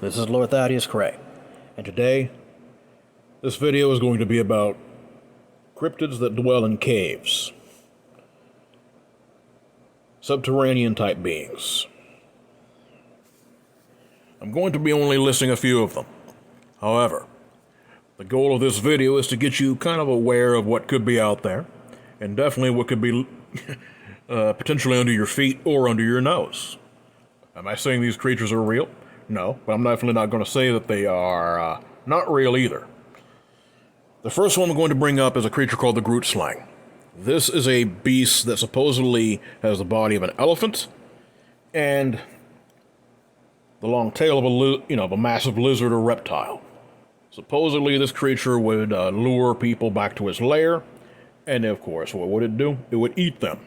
This is Lord Thaddeus Cray, and today, this video is going to be about cryptids that dwell in caves. Subterranean type beings. I'm going to be only listing a few of them. However, the goal of this video is to get you kind of aware of what could be out there, and definitely what could be potentially under your feet or under your nose. Am I saying these creatures are real? No, but I'm definitely not going to say that they are not real either. The first one I'm going to bring up is a creature called the Groot slang. This is a beast that supposedly has the body of an elephant and the long tail of a massive lizard or reptile. Supposedly this creature would lure people back to its lair, and of course, what would it do? It would eat them.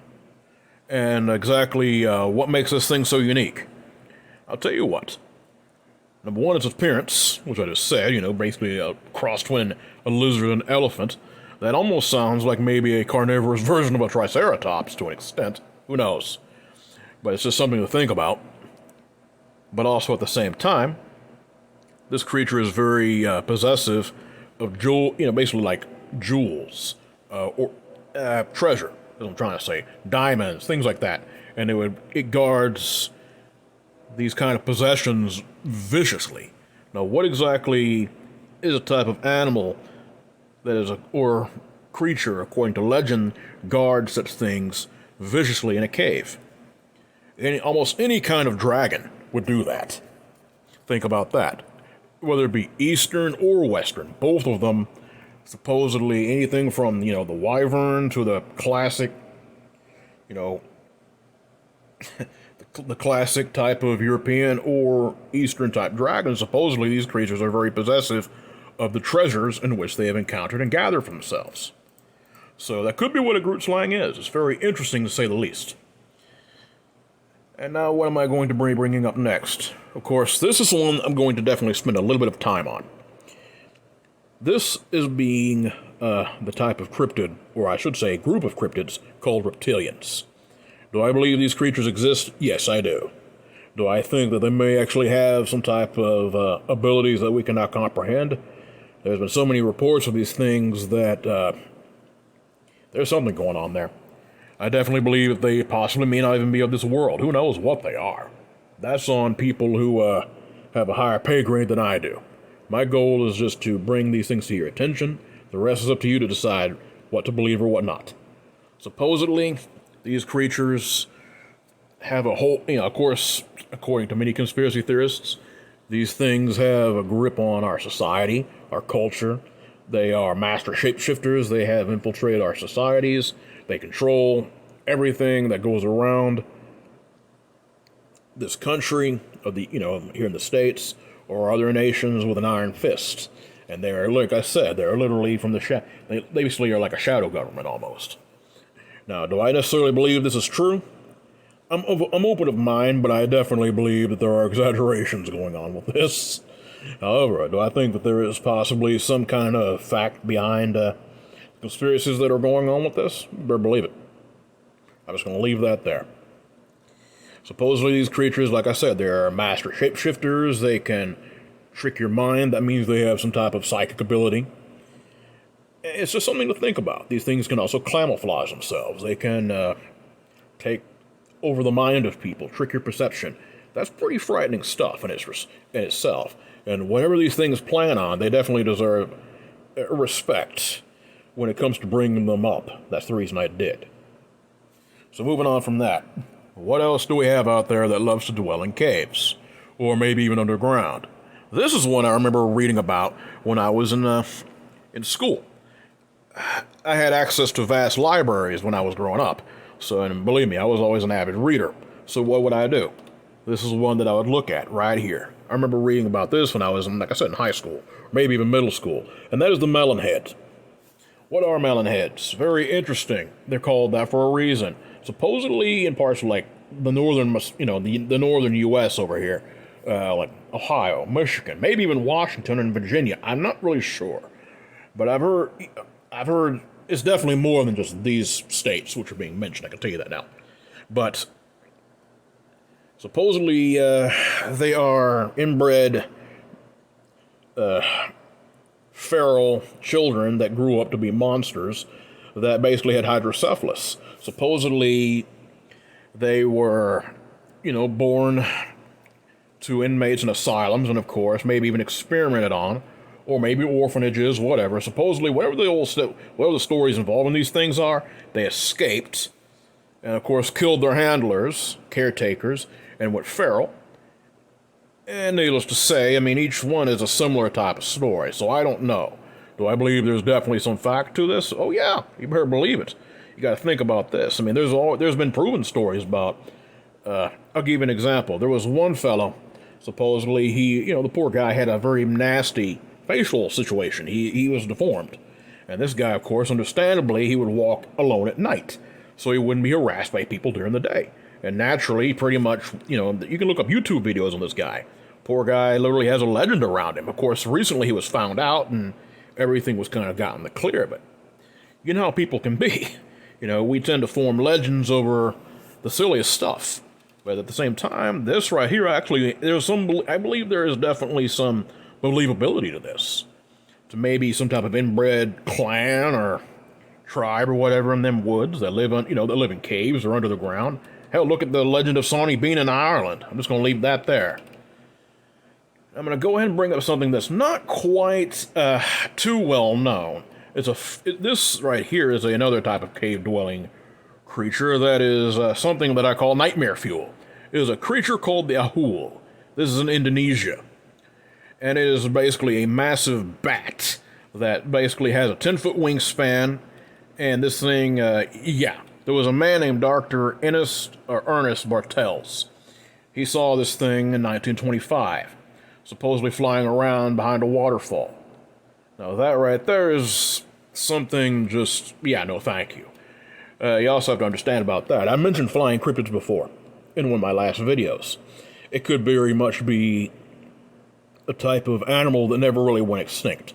And exactly what makes this thing so unique? I'll tell you what. Number one, its appearance, which I just said, basically a cross between a lizard and an elephant. That almost sounds like maybe a carnivorous version of a triceratops to an extent. Who knows? But it's just something to think about. But also at the same time, this creature is very possessive of basically like jewels or treasure, as I'm trying to say, diamonds, things like that. And it guards these kind of possessions viciously. Now, what exactly is a type of animal that is or creature, according to legend, guards such things viciously in a cave? Almost any kind of dragon would do that. Think about that. Whether it be Eastern or Western, both of them, supposedly anything from, the wyvern to the classic, the classic type of European or Eastern type dragon. Supposedly these creatures are very possessive of the treasures in which they have encountered and gathered for themselves. So that could be what a Groot slang is. It's very interesting to say the least. And now what am I going to be bringing up next? Of course, this is one I'm going to definitely spend a little bit of time on. This is being the type of cryptid, or I should say group of cryptids, called Reptilians. Do I believe these creatures exist? Yes, I do. Do I think that they may actually have some type of abilities that we cannot comprehend? There's been so many reports of these things that there's something going on there. I definitely believe that they possibly may not even be of this world. Who knows what they are? That's on people who have a higher pay grade than I do. My goal is just to bring these things to your attention. The rest is up to you to decide what to believe or what not. Supposedly, these creatures have a whole, of course, according to many conspiracy theorists, these things have a grip on our society, our culture. They are master shapeshifters. They have infiltrated our societies. They control everything that goes around this country, here in the States, or other nations with an iron fist. And they're, like I said, they're literally from the they basically are like a shadow government almost. Now, do I necessarily believe this is true? I'm open of mind, but I definitely believe that there are exaggerations going on with this. However, do I think that there is possibly some kind of fact behind conspiracies that are going on with this? You better believe it. I'm just going to leave that there. Supposedly these creatures, like I said, they're master shapeshifters. They can trick your mind. That means they have some type of psychic ability. It's just something to think about. These things can also camouflage themselves. They can take over the mind of people, trick your perception. That's pretty frightening stuff in itself. And whatever these things plan on, they definitely deserve respect when it comes to bringing them up. That's the reason I did. So moving on from that, what else do we have out there that loves to dwell in caves? Or maybe even underground? This is one I remember reading about when I was in school. I had access to vast libraries when I was growing up. So, and believe me, I was always an avid reader. So what would I do? This is one that I would look at right here. I remember reading about this when I was, like I said, in high school, maybe even middle school. And that is the Melon Head. What are Melon Heads? Very interesting. They're called that for a reason. Supposedly in parts of like the northern, the northern U.S. over here, like Ohio, Michigan, maybe even Washington and Virginia. I'm not really sure. But I've heard it's definitely more than just these states which are being mentioned. I can tell you that now. But supposedly they are inbred feral children that grew up to be monsters that basically had hydrocephalus. Supposedly, they were, born to inmates in asylums, and of course, maybe even experimented on, or maybe orphanages, whatever. Supposedly, whatever the stories involved in these things are, they escaped, and of course, killed their handlers, caretakers, and went feral. And needless to say, each one is a similar type of story, so I don't know. Do I believe there's definitely some fact to this? Oh yeah, you better believe it. You gotta think about this. There's been proven stories about, I'll give you an example. There was one fellow, supposedly the poor guy had a very nasty facial situation. He was deformed. And this guy, of course, understandably, he would walk alone at night, so he wouldn't be harassed by people during the day. And naturally, pretty much, you can look up YouTube videos on this guy. Poor guy literally has a legend around him. Of course, recently he was found out and everything was kind of got in the clear, but you know how people can be. We tend to form legends over the silliest stuff. But at the same time, this right here, actually, I believe there is definitely some believability to this. To maybe some type of inbred clan or tribe or whatever in them woods that live in caves or under the ground. Hell, look at the legend of Sawney Bean in Ireland. I'm just going to leave that there. I'm going to go ahead and bring up something that's not quite too well known. This right here is another type of cave-dwelling creature that is something that I call nightmare fuel. It is a creature called the Ahul. This is in Indonesia. And it is basically a massive bat that basically has a 10-foot wingspan. And this thing, there was a man named Dr. Ernest Bartels. He saw this thing in 1925, supposedly flying around behind a waterfall. Now that right there is something no thank you. You also have to understand about that. I mentioned flying cryptids before in one of my last videos. It could very much be a type of animal that never really went extinct.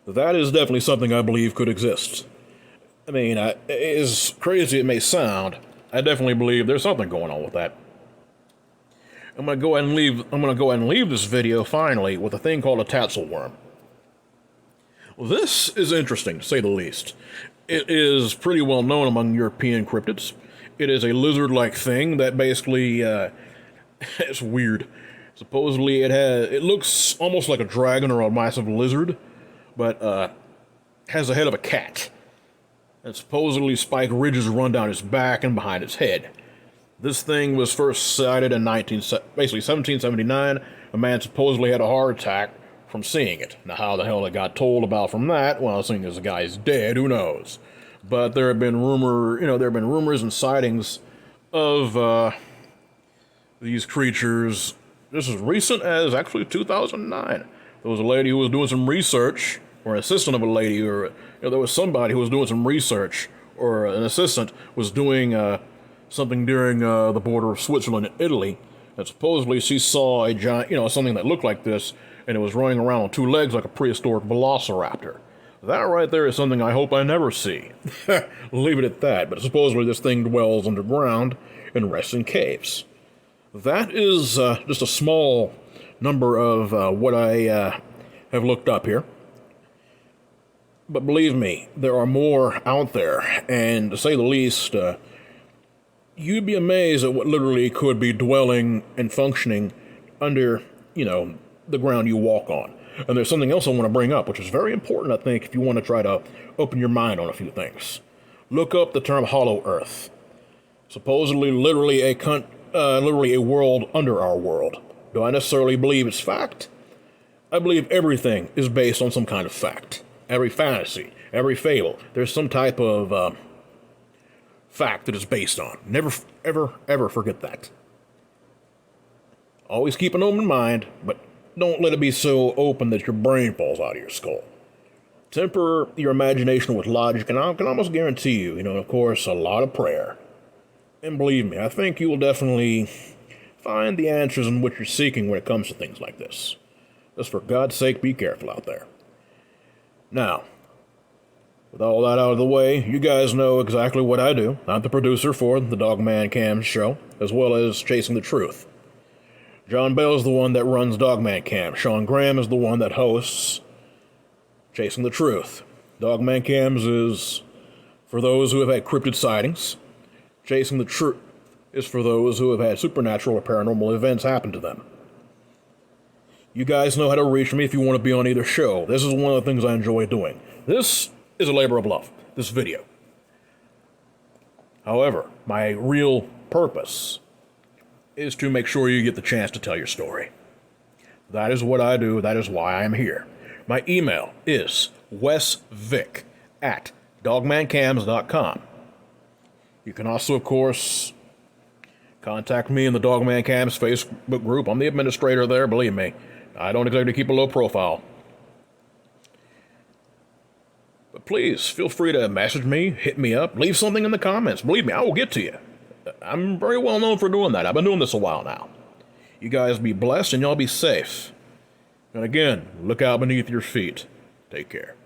That is definitely something I believe could exist. As crazy it may sound, I definitely believe there's something going on with that. I'm gonna go ahead and leave this video finally with a thing called a Tatsu Worm. Well, this is interesting to say the least. It is pretty well known among European cryptids. It is a lizard-like thing that basically it's weird. Supposedly it looks almost like a dragon or a massive lizard, but has the head of a cat. And supposedly spiked ridges run down its back and behind its head. This thing was first sighted in 1779. A man supposedly had a heart attack from seeing it. Now, how the hell it got told about from that? Well, seeing as the guy's dead, who knows? But there have been rumors and sightings of these creatures. This is recent as actually 2009. There was a lady who was doing some research, or an assistant of a lady, or there was somebody who was doing some research, or an assistant was doing something during the border of Switzerland and Italy, and supposedly she saw a giant, something that looked like this, and it was running around on two legs like a prehistoric velociraptor. That right there is something I hope I never see. Leave it at that, but supposedly this thing dwells underground and rests in caves. That is just a small number of what I have looked up here. But believe me, there are more out there, and to say the least, you'd be amazed at what literally could be dwelling and functioning under, the ground you walk on. And there's something else I want to bring up, which is very important, I think, if you want to try to open your mind on a few things. Look up the term Hollow Earth. Supposedly, literally a world under our world. Do I necessarily believe it's fact? I believe everything is based on some kind of fact. Every fantasy, every fable, there's some type of fact that it's based on. Never, ever, ever forget that. Always keep an open mind, but don't let it be so open that your brain falls out of your skull. Temper your imagination with logic, and I can almost guarantee you, of course, a lot of prayer. And believe me, I think you will definitely find the answers in what you're seeking when it comes to things like this. Just for God's sake, be careful out there. Now, with all that out of the way, you guys know exactly what I do. I'm the producer for the Dogman Cam show, as well as Chasing the Truth. John Bell is the one that runs Dogman Cam. Sean Graham is the one that hosts Chasing the Truth. Dogman Cams is for those who have had cryptid sightings. Chasing the Truth is for those who have had supernatural or paranormal events happen to them. You guys know how to reach me if you want to be on either show. This is one of the things I enjoy doing. This is a labor of love, this video. However, my real purpose is to make sure you get the chance to tell your story. That is what I do. That is why I am here. My email is wesvic@dogmancams.com. You can also, of course, contact me in the Dogman Cams Facebook group. I'm the administrator there, believe me. I don't exactly keep a low profile. But please, feel free to message me, hit me up, leave something in the comments. Believe me, I will get to you. I'm very well known for doing that. I've been doing this a while now. You guys be blessed and y'all be safe. And again, look out beneath your feet. Take care.